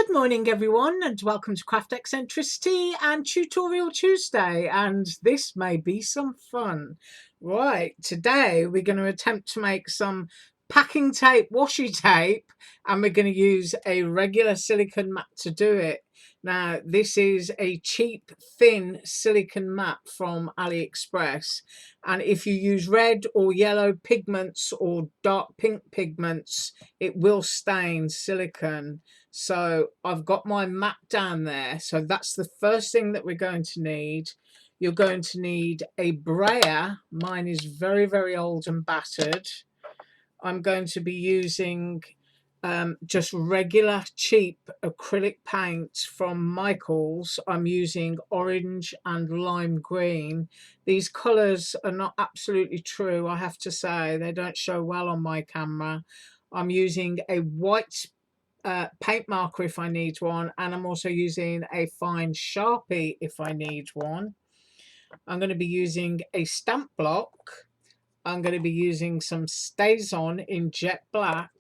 Good morning everyone, and welcome to Craft Eccentricity and Tutorial Tuesday, and this may be some fun. Right, today we're going to attempt to make some packing tape washi tape, and we're going to use a regular silicone mat to do it. Now this is a cheap thin silicone mat from Aliexpress, and if you use red or yellow pigments or dark pink pigments, it will stain silicone. So I've got my mat down there. So that's the first thing that we're going to need. You're going to need a brayer. Mine is very, very old and battered. I'm going to be using just regular cheap acrylic paint from Michael's. I'm using orange and lime green. These colours are not absolutely true, I have to say. They don't show well on my camera. I'm using a white paint marker if I need one, and I'm also using a fine Sharpie if I need one. I'm going to be using a stamp block. I'm going to be using some StazOn in jet black.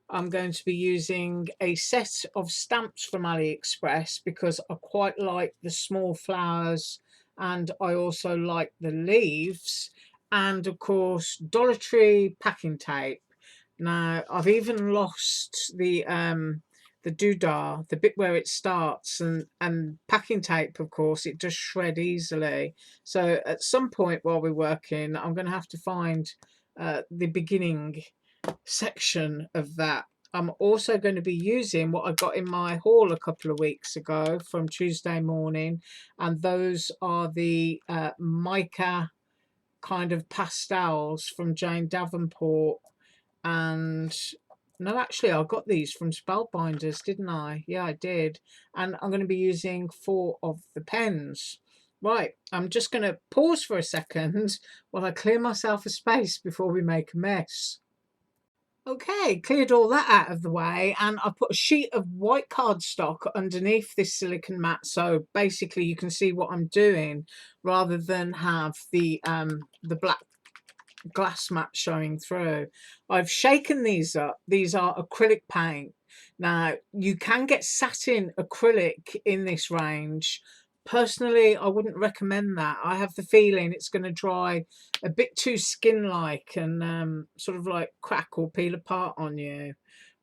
I'm going to be using a set of stamps from AliExpress because I quite like the small flowers and I also like the leaves, and of course Dollar Tree packing tape. Now I've even lost the doodah, the bit where it starts, and packing tape, of course, it does shred easily. So at some point while we're working, I'm going to have to find the beginning section of that. I'm also going to be using what I got in my haul a couple of weeks ago from Tuesday morning, and those are the mica kind of pastels from Jane Davenport. And no, actually I got these from Spellbinders, didn't I? Yeah, I did. And I'm going to be using 4 of the pens. Right, I'm just going to pause for a second while I clear myself a space before we make a mess. Okay, cleared all that out of the way, and I put a sheet of white cardstock underneath this silicone mat, so basically you can see what I'm doing rather than have the black glass mat showing through. I've shaken these up. These are acrylic paint. Now you can get satin acrylic in this range. Personally, I wouldn't recommend that. I have the feeling it's going to dry a bit too skin-like and sort of like crack or peel apart on you.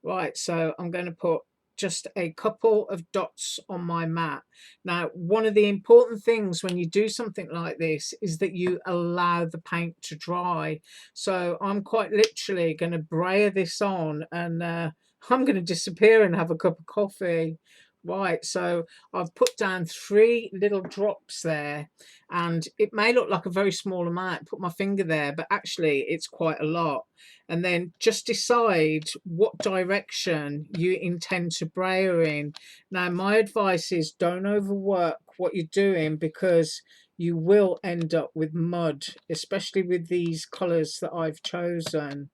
Right, so I'm going to put just a couple of dots on my mat. Now, one of the important things when you do something like this is that you allow the paint to dry. So I'm quite literally going to brayer this on, and I'm going to disappear and have a cup of coffee. Right, so I've put down 3 little drops there, and it may look like a very small amount. Put my finger there, but actually it's quite a lot. And then just decide what direction you intend to brayer in. Now my advice is don't overwork what you're doing, because you will end up with mud, especially with these colours that I've chosen.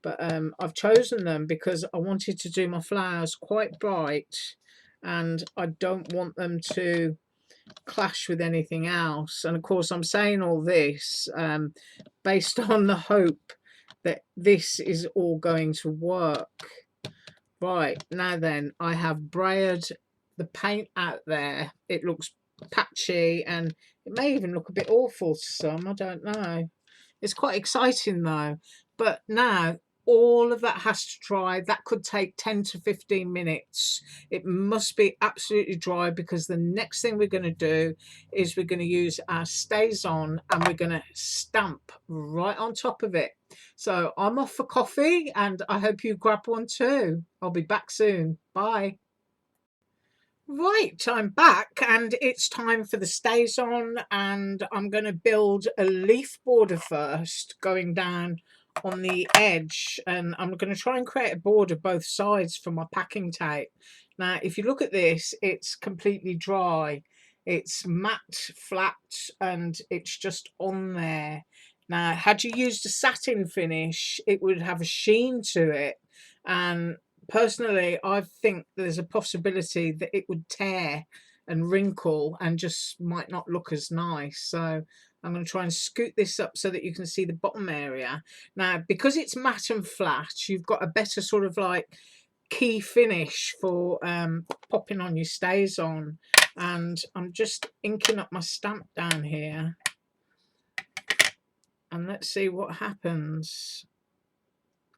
But I've chosen them because I wanted to do my flowers quite bright, and I don't want them to clash with anything else. And of course I'm saying all this based on the hope that this is all going to work. Right, now then, I have brayered the paint out there. It looks patchy and it may even look a bit awful to some, I don't know. It's quite exciting though. But now all of that has to dry. That could take 10 to 15 minutes. It must be absolutely dry, because the next thing we're going to do is we're going to use our StazOn and we're going to stamp right on top of it. So I'm off for coffee, and I hope you grab one too. I'll be back soon. Bye. Right, I'm back, and it's time for the StazOn, and I'm going to build a leaf border first, going down on the edge, and I'm going to try and create a border both sides for my packing tape. Now if you look at this, it's completely dry. It's matte flat and it's just on there. Now had you used a satin finish, it would have a sheen to it, and personally I think there's a possibility that it would tear and wrinkle and just might not look as nice. So I'm going to try and scoot this up so that you can see the bottom area. Now because it's matte and flat, you've got a better sort of like key finish for popping on your stays on. And I'm just inking up my stamp down here, and let's see what happens.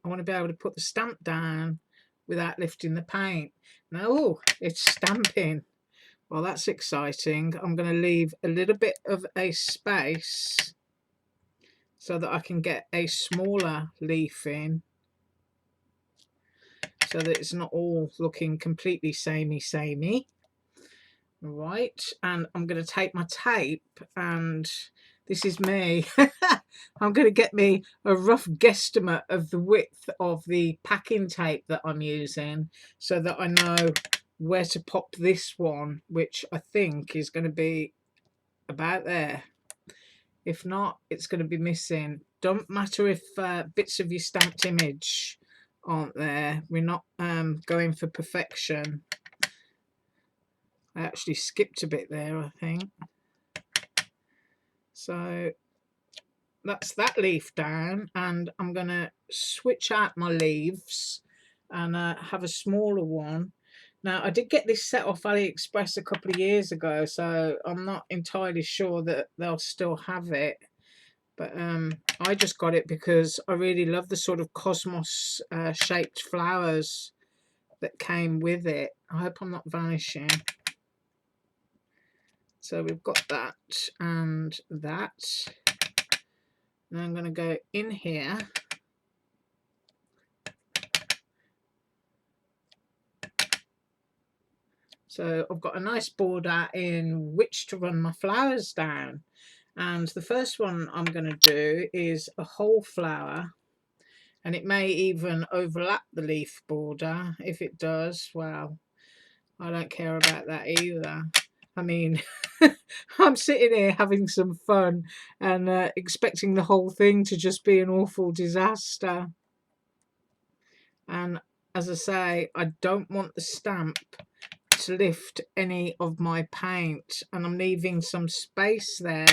I want to be able to put the stamp down without lifting the paint. Now, oh, it's stamping. Well, that's exciting. I'm going to leave a little bit of a space so that I can get a smaller leaf in, so that it's not all looking completely samey. Right, and I'm going to take my tape, and this is me. I'm going to get me a rough guesstimate of the width of the packing tape that I'm using, so that I know where to pop this one, which I think is going to be about there. If not, it's going to be missing. Don't matter if bits of your stamped image aren't there. We're not going for perfection. I actually skipped a bit there, I think. So that's that leaf down, and I'm going to switch out my leaves and have a smaller one. Now, I did get this set off Aliexpress a couple of years ago, so I'm not entirely sure that they'll still have it. But I just got it because I really love the sort of cosmos shaped flowers that came with it. I hope I'm not vanishing. So we've got that and that. And I'm going to go in here. So I've got a nice border in which to run my flowers down. And the first one I'm going to do is a whole flower. And it may even overlap the leaf border. If it does, well, I don't care about that either. I mean, I'm sitting here having some fun and expecting the whole thing to just be an awful disaster. And as I say, I don't want the stamp to lift any of my paint, and I'm leaving some space there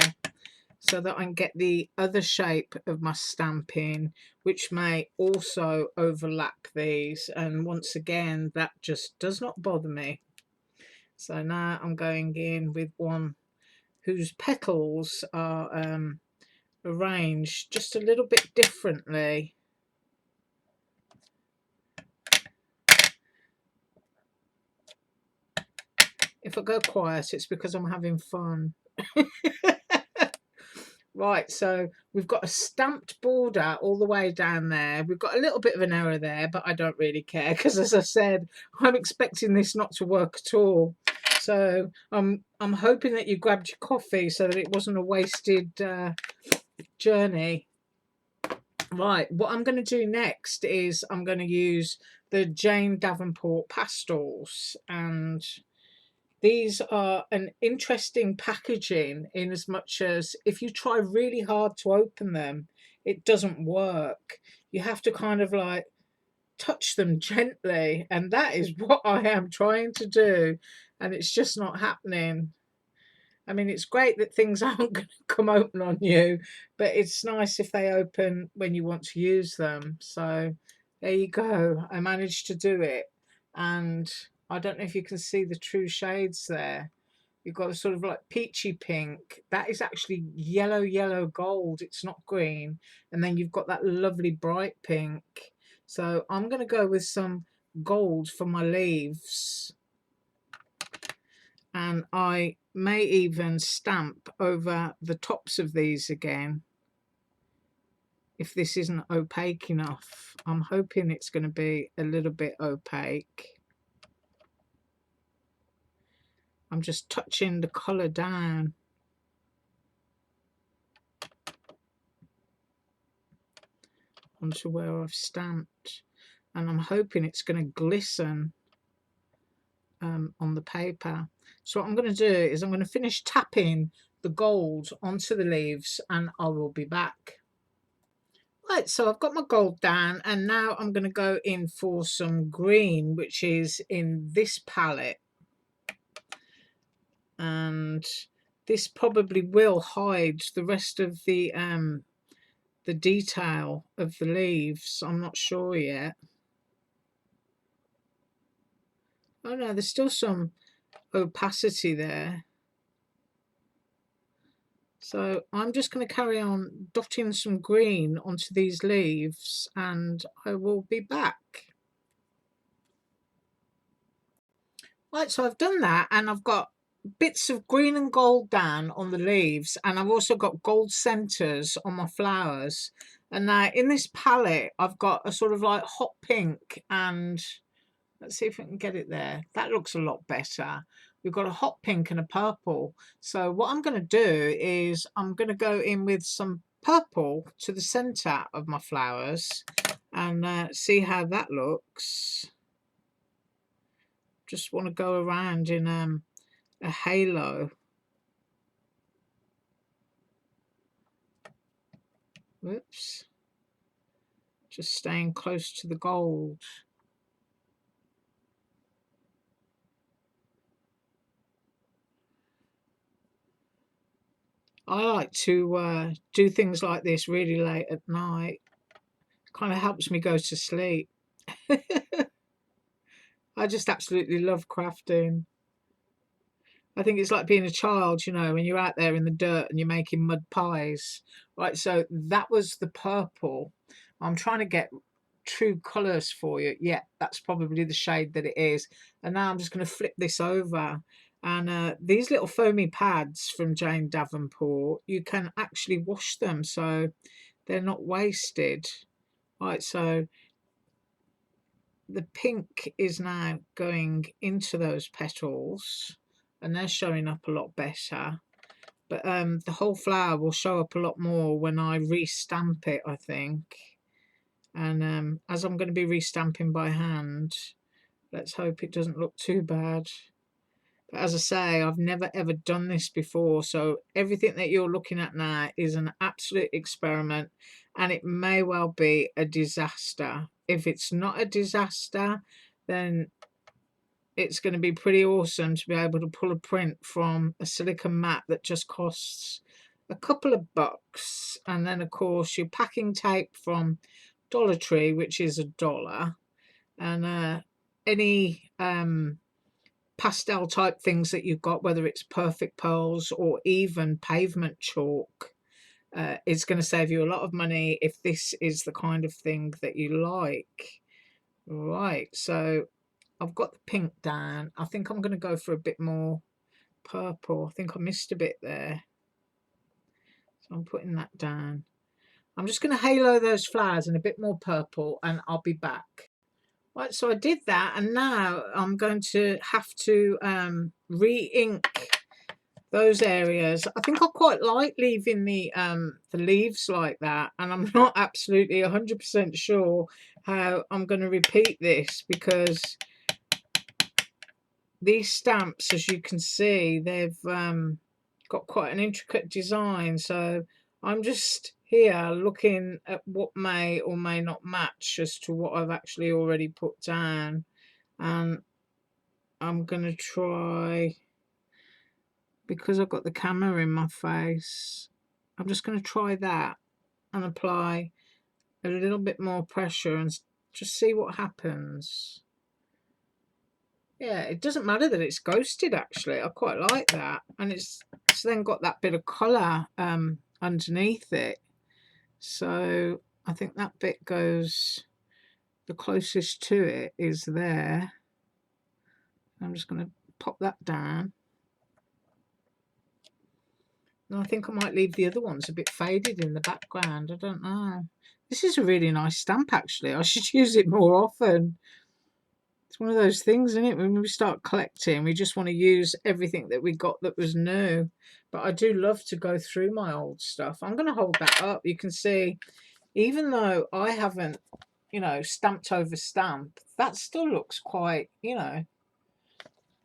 so that I can get the other shape of my stamp in, which may also overlap these. And once again, that just does not bother me. So now I'm going in with one whose petals are arranged just a little bit differently. If I go quiet, it's because I'm having fun. Right, so we've got a stamped border all the way down there. We've got a little bit of an error there, but I don't really care because, as I said, I'm expecting this not to work at all. So I'm hoping that you grabbed your coffee so that it wasn't a wasted journey. Right, what I'm going to do next is I'm going to use the Jane Davenport pastels, and these are an interesting packaging in as much as if you try really hard to open them, it doesn't work. You have to kind of like touch them gently, and that is what I am trying to do, and it's just not happening. I mean, it's great that things aren't going to come open on you, but it's nice if they open when you want to use them. So there you go. I managed to do it. And I don't know if you can see the true shades there. You've got a sort of like peachy pink. That is actually yellow gold. It's not green. And then you've got that lovely bright pink. So I'm going to go with some gold for my leaves. And I may even stamp over the tops of these again if this isn't opaque enough. I'm hoping it's going to be a little bit opaque. I'm just touching the colour down. Onto where I've stamped, and I'm hoping it's going to glisten on the paper. So what I'm going to do is I'm going to finish tapping the gold onto the leaves, and I will be back. Right, so I've got my gold down, and now I'm going to go in for some green, which is in this palette. And this probably will hide the rest of the detail of the leaves. I'm not sure yet. Oh no, there's still some opacity there. So I'm just going to carry on dotting some green onto these leaves and I will be back. Right, so I've done that and I've got bits of green and gold down on the leaves, and I've also got gold centers on my flowers. And now in this palette I've got a sort of like hot pink, and let's see if I can get it there. That looks a lot better. We've got a hot pink and a purple. So what I'm going to do is I'm going to go in with some purple to the center of my flowers and see how that looks. Just want to go around in a halo. Whoops. Just staying close to the gold. I like to do things like this really late at night. Kind of helps me go to sleep. I just absolutely love crafting. I think it's like being a child, you know, when you're out there in the dirt and you're making mud pies. Right, so that was the purple. I'm trying to get true colours for you. Yeah, that's probably the shade that it is. And now I'm just going to flip this over. And these little foamy pads from Jane Davenport, you can actually wash them so they're not wasted. Right, so the pink is now going into those petals and they're showing up a lot better, but the whole flower will show up a lot more when I re-stamp it, I think. And as I'm going to be re-stamping by hand, let's hope it doesn't look too bad. But as I say, I've never ever done this before, so everything that you're looking at now is an absolute experiment, and it may well be a disaster. If it's not a disaster, then it's going to be pretty awesome to be able to pull a print from a silicone mat that just costs a couple of bucks. And then of course your packing tape from Dollar Tree, which is $1, and any pastel type things that you've got, whether it's perfect pearls or even pavement chalk, it's going to save you a lot of money if this is the kind of thing that you like. Right, so I've got the pink down. I think I'm going to go for a bit more purple. I think I missed a bit there, so I'm putting that down. I'm just going to halo those flowers in a bit more purple and I'll be back. Right, so I did that, and now I'm going to have to re-ink those areas. I think I quite like leaving the leaves like that, and I'm not absolutely 100% sure how I'm going to repeat this, because these stamps, as you can see, they've got quite an intricate design, so I'm just here looking at what may or may not match as to what I've actually already put down. And I'm gonna try, because I've got the camera in my face, I'm just going to try that and apply a little bit more pressure and just see what happens. Yeah, it doesn't matter that it's ghosted, actually. I quite like that, and it's then got that bit of colour underneath it, so I think that bit goes, the closest to it is there. I'm just going to pop that down, and I think I might leave the other ones a bit faded in the background. I don't know. This is a really nice stamp, actually. I should use it more often. It's one of those things, isn't it? When we start collecting, we just want to use everything that we got that was new. But I do love to go through my old stuff. I'm going to hold that up. You can see, even though I haven't, you know, stamped over stamp, that still looks quite, you know,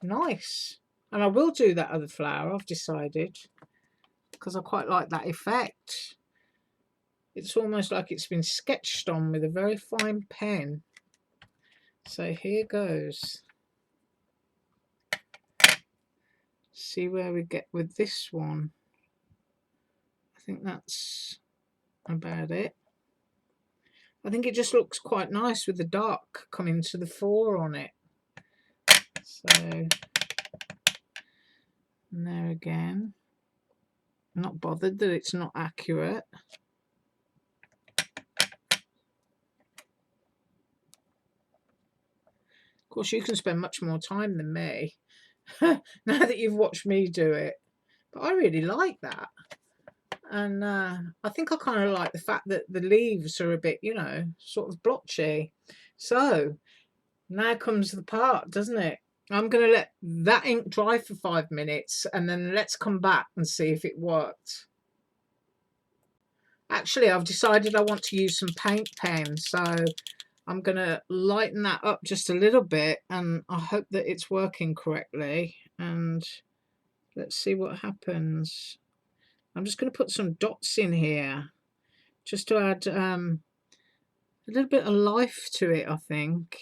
nice. And I will do that other flower, I've decided, because I quite like that effect. It's almost like it's been sketched on with a very fine pen. So here goes. See where we get with this one. I think that's about it. I think it just looks quite nice with the dark coming to the fore on it. So, and there again. I'm not bothered that it's not accurate. Of course, you can spend much more time than me now that you've watched me do it. But I really like that. And I think I kind of like the fact that the leaves are a bit, you know, sort of blotchy. So now comes the part, doesn't it? I'm going to let that ink dry for 5 minutes and then let's come back and see if it worked. Actually, I've decided I want to use some paint pen, so I'm going to lighten that up just a little bit and I hope that it's working correctly. And let's see what happens. I'm just going to put some dots in here just to add a little bit of life to it, I think.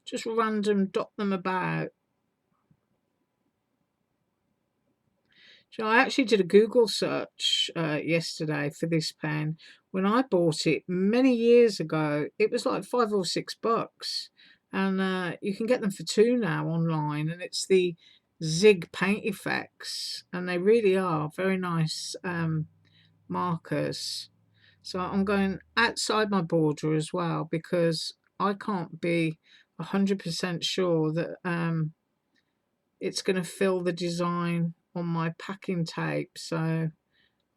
Just random dot them about. So I actually did a Google search yesterday for this pen. When I bought it many years ago, it was like $5 or $6. And you can get them for $2 now online. And it's the Zig Paint Effects. And they really are very nice markers. So I'm going outside my border as well because I can't be 100% sure that it's going to fill the design on my packing tape. So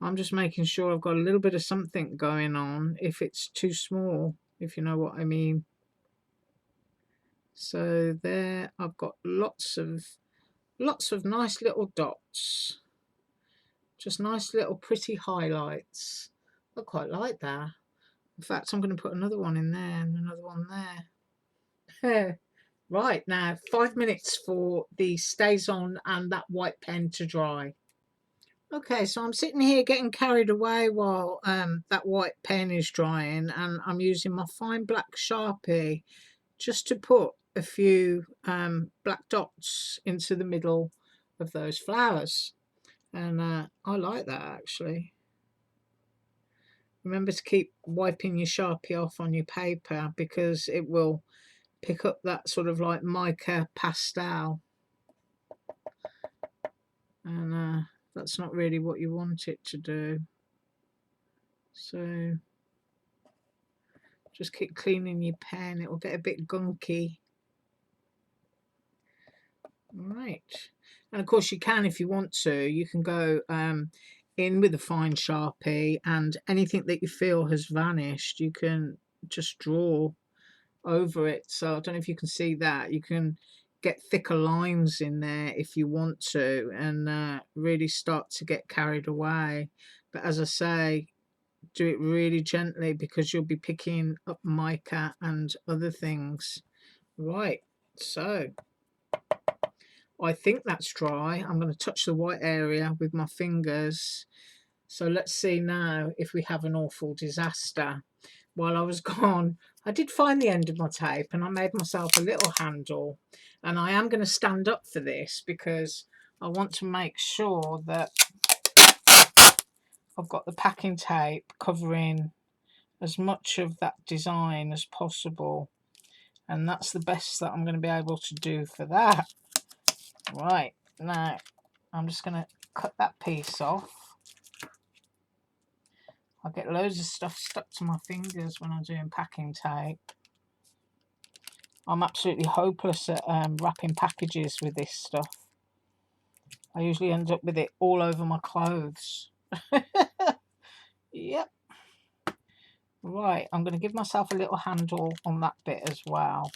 I'm just making sure I've got a little bit of something going on if it's too small, if you know what I mean. So there I've got lots of nice little dots. Just nice little pretty highlights. I quite like that. In fact, I'm going to put another one in there and another one there. Right, now 5 minutes for the StazOn and that white pen to dry. Okay, so I'm sitting here getting carried away while that white pen is drying, and I'm using my fine black Sharpie just to put a few black dots into the middle of those flowers. And I like that actually. Remember to keep wiping your Sharpie off on your paper because it will pick up that sort of like mica pastel. And that's not really what you want it to do. So just keep cleaning your pen, it will get a bit gunky. Right, and of course you can, if you want to, you can go in with a fine Sharpie and anything that you feel has vanished, you can just draw over it. So I don't know if you can see that. You can get thicker lines in there if you want to and really start to get carried away. But as I say, do it really gently because you'll be picking up mica and other things. Right, so I think that's dry. I'm going to touch the white area with my fingers. So let's see now if we have an awful disaster. While I was gone, I did find the end of my tape and I made myself a little handle. And I am going to stand up for this because I want to make sure that I've got the packing tape covering as much of that design as possible. And that's the best that I'm going to be able to do for that. Right, now I'm just going to cut that piece off. I get loads of stuff stuck to my fingers when I'm doing packing tape. I'm absolutely hopeless at wrapping packages with this stuff. I usually end up with it all over my clothes. Yep. Right, I'm going to give myself a little handle on that bit as well.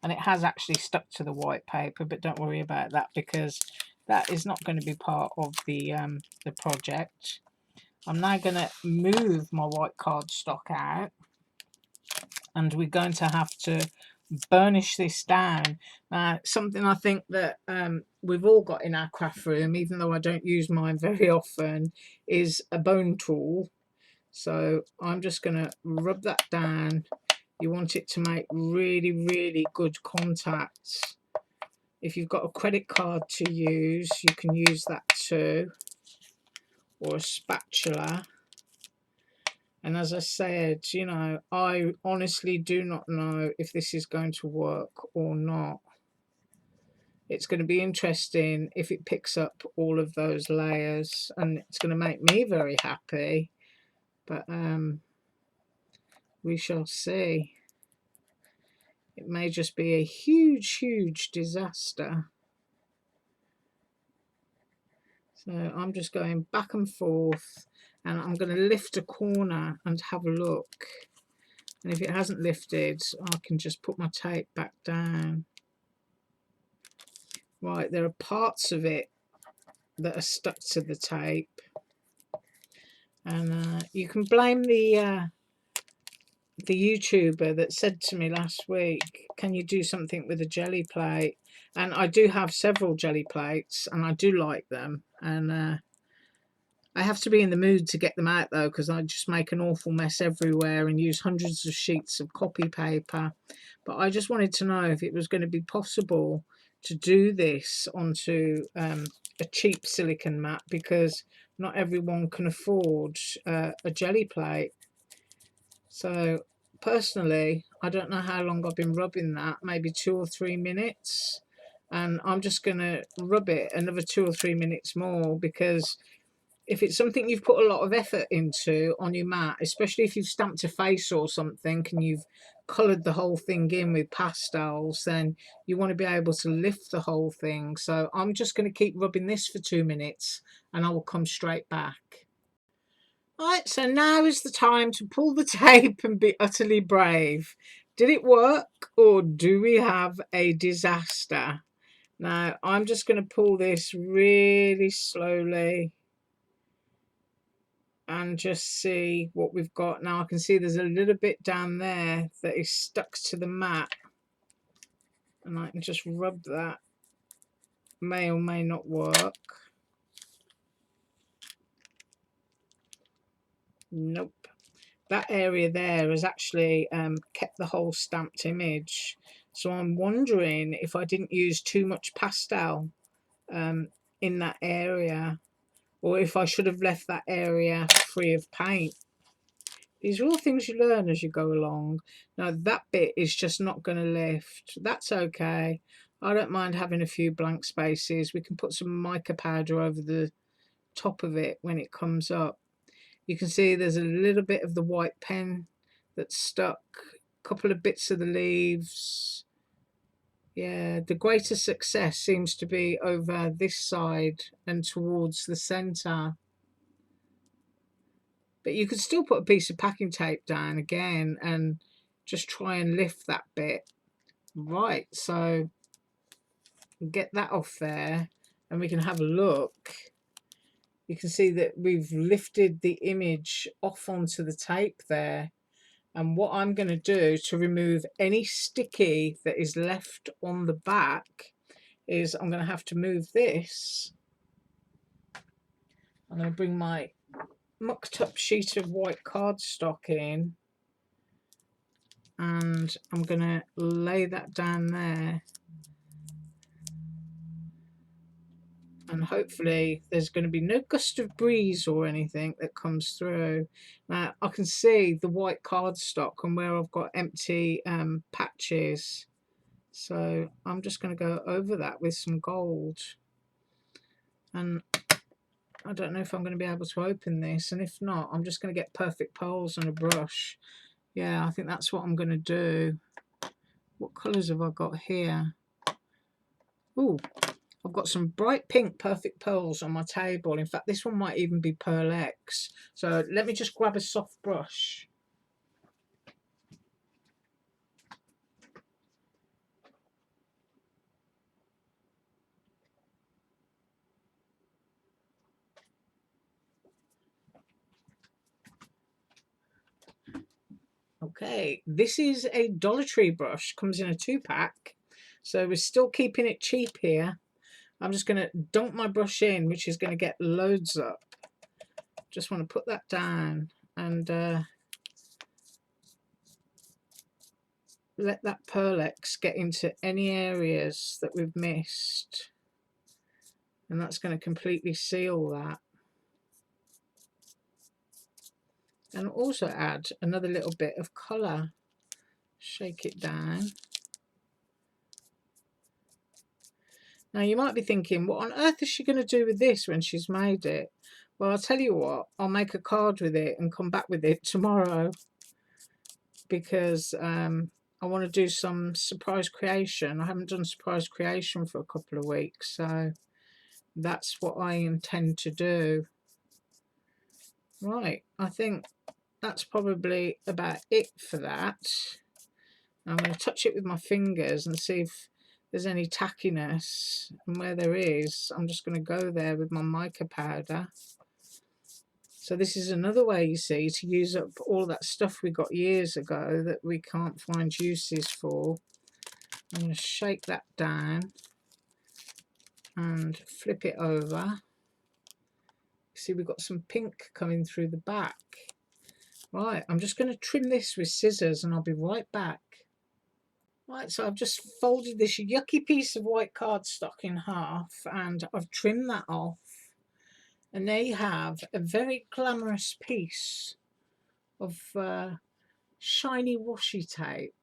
And it has actually stuck to the white paper, but don't worry about that because that is not going to be part of the project. I'm now going to move my white cardstock out and we're going to have to burnish this down. Now, something I think that we've all got in our craft room, even though I don't use mine very often, is a bone tool. So I'm just going to rub that down. You want it to make really, really good contact. If you've got a credit card to use, you can use that too, or a spatula. And as I said, you know, I honestly do not know if this is going to work or not. It's going to be interesting if it picks up all of those layers, and it's going to make me very happy. But we shall see. It may just be a huge, huge disaster. So I'm just going back and forth, and I'm going to lift a corner and have a look. And if it hasn't lifted, I can just put my tape back down. Right, there are parts of it that are stuck to the tape. And you can blame the YouTuber that said to me last week, can you do something with a jelly plate? And I do have several jelly plates, and I do like them. And I have to be in the mood to get them out though, because I just make an awful mess everywhere and use hundreds of sheets of copy paper. But I just wanted to know if it was going to be possible to do this onto a cheap silicone mat, because not everyone can afford a jelly plate. So personally, I don't know how long I've been rubbing that, maybe 2 or 3 minutes. And I'm just going to rub it another 2 or 3 minutes more, because if it's something you've put a lot of effort into on your mat, especially if you've stamped a face or something and you've coloured the whole thing in with pastels, then you want to be able to lift the whole thing. So I'm just going to keep rubbing this for 2 minutes, and I will come straight back. Right, so now is the time to pull the tape and be utterly brave. Did it work, or do we have a disaster? Now I'm just going to pull this really slowly and just see what we've got. Now I can see there's a little bit down there that is stuck to the mat, and I can just rub that. May or may not work. Nope. That area there has actually kept the whole stamped image. So I'm wondering if I didn't use too much pastel in that area, or if I should have left that area free of paint. These are all things you learn as you go along. Now that bit is just not going to lift. That's okay. I don't mind having a few blank spaces. We can put some mica powder over the top of it when it comes up. You can see there's a little bit of the white pen that's stuck. A couple of bits of the leaves. Yeah, the greater success seems to be over this side and towards the centre. But you could still put a piece of packing tape down again and just try and lift that bit. Right, so get that off there and we can have a look. You can see that we've lifted the image off onto the tape there. And what I'm going to do to remove any sticky that is left on the back is I'm going to have to move this. I'm going to bring my mucked up sheet of white cardstock in, and I'm going to lay that down there, and hopefully there's going to be no gust of breeze or anything that comes through. Now I can see the white cardstock and where I've got empty patches, so I'm just going to go over that with some gold. And I don't know if I'm going to be able to open this, and if not, I'm just going to get perfect pearls and a brush. Yeah, I think that's what I'm going to do. What colours have I got here? Oh, I've got some bright pink perfect pearls on my table. In fact, this one might even be Pearl X. So let me just grab a soft brush. Okay, this is a Dollar Tree brush, comes in a 2-pack, so we're still keeping it cheap here. I'm just going to dunk my brush in, which is going to get loads up. Just want to put that down and let that Pearl X get into any areas that we've missed, and that's going to completely seal that. and also add another little bit of colour. Shake it down. Now you might be thinking, what on earth is she going to do with this when she's made it? Well, I'll tell you what, I'll make a card with it and come back with it tomorrow, because I want to do some surprise creation. I haven't done surprise creation for a couple of weeks, so that's what I intend to do. Right, I think that's probably about it for that. I'm going to touch it with my fingers and see if there's any tackiness, and where there is, I'm just going to go there with my mica powder. So this is another way, you see, to use up all that stuff we got years ago that we can't find uses for. I'm going to shake that down and flip it over. See, we've got some pink coming through the back. Right, I'm just going to trim this with scissors and I'll be right back. Right, so I've just folded this yucky piece of white cardstock in half and I've trimmed that off. And there you have a very glamorous piece of shiny washi tape.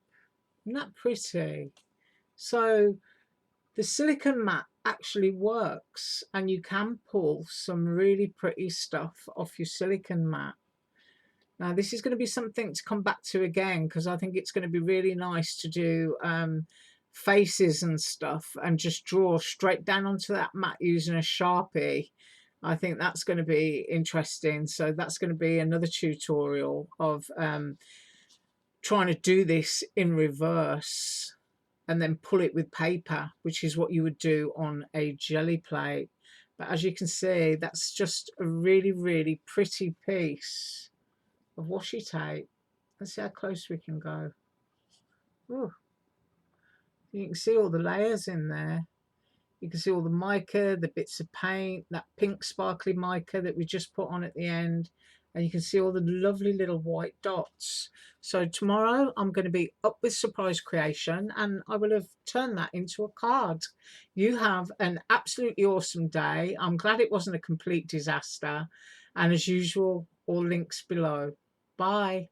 Isn't that pretty? So the silicone mat actually works, and you can pull some really pretty stuff off your silicone mat. Now this is going to be something to come back to again, because I think it's going to be really nice to do faces and stuff and just draw straight down onto that mat using a Sharpie. I think that's going to be interesting. So that's going to be another tutorial of trying to do this in reverse and then pull it with paper, which is what you would do on a jelly plate. But as you can see, that's just a really, really pretty piece of washi tape. Let's see how close we can go. Ooh. You can see all the layers in there. You can see all the mica, the bits of paint, that pink sparkly mica that we just put on at the end. And you can see all the lovely little white dots. So tomorrow I'm going to be up with surprise creation, and I will have turned that into a card. You have an absolutely awesome day. I'm glad it wasn't a complete disaster. And as usual, all links below. Bye.